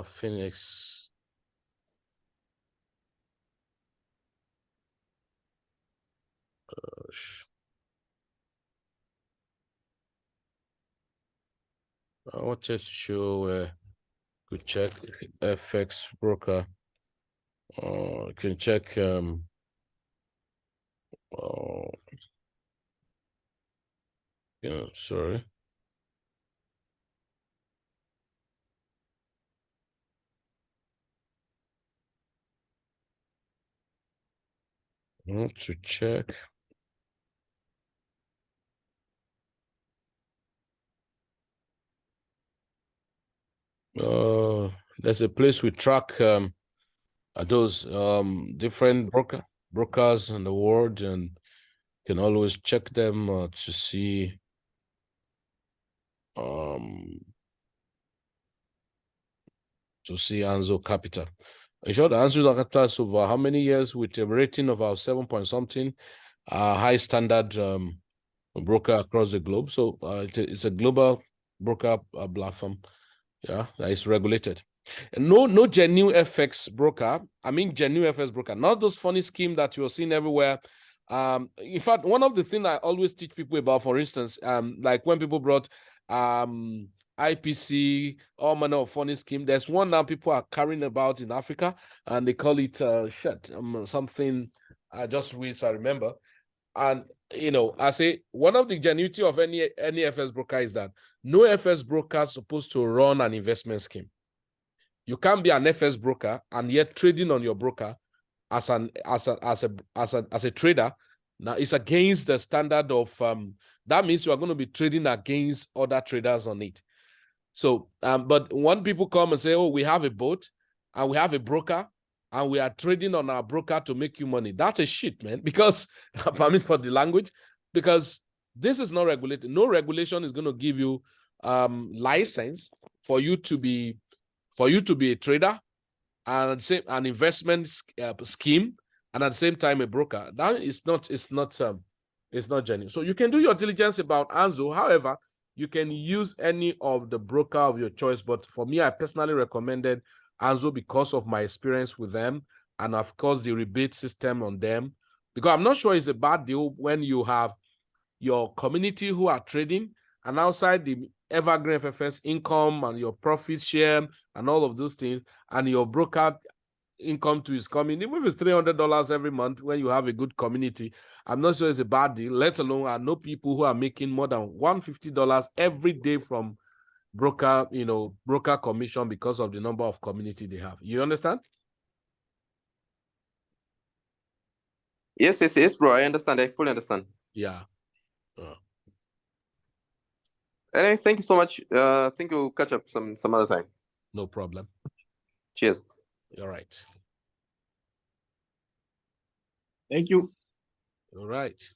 Phoenix. I wanted to show could check FX broker. You can check sorry. To check. There's a place we track those different brokers in the world, and can always check them to see To see Anzo Capital. In short, Anzo Capital is over how many years with a rating of about 7 point something, high standard broker across the globe. So it's a global broker platform, yeah, that is regulated. And no genuine FX broker. I mean genuine FX broker, not those funny scheme that you're seeing everywhere. In fact, one of the things I always teach people about, for instance, like when people brought IPC, all manner of funny scheme. There's one now people are carrying about in Africa, and they call it something. I just read, I remember. And you know, I say one of the genuinity of any FS broker is that no FS broker is supposed to run an investment scheme. You can't be an FS broker and yet trading on your broker as a trader. Now it's against the standard of that means you are going to be trading against other traders on it. So but when people come and say, oh, we have a boat and we have a broker and we are trading on our broker to make you money, that's a shit, man. Because I mean, for the language, because this is not regulated. No regulation is going to give you license for you to be a trader and say an investment scheme, and at the same time a broker. That is not, it's not genuine. So you can do your diligence about Anzo. However, you can use any of the broker of your choice. But for me, I personally recommended Anzo because of my experience with them, and of course the rebate system on them. Because I'm not sure it's a bad deal when you have your community who are trading, and outside the Evergreenffx income and your profit share and all of those things, and your broker income too is coming, even if it's $300 every month when you have a good community, I'm not sure it's a bad deal, let alone I know people who are making more than $150 every day from broker, broker commission because of the number of community they have. You understand? Yes, bro. I understand. I fully understand. Yeah. Anyway, thank you so much. I think we'll catch up some other time. No problem. Cheers. All right. Thank you. All right.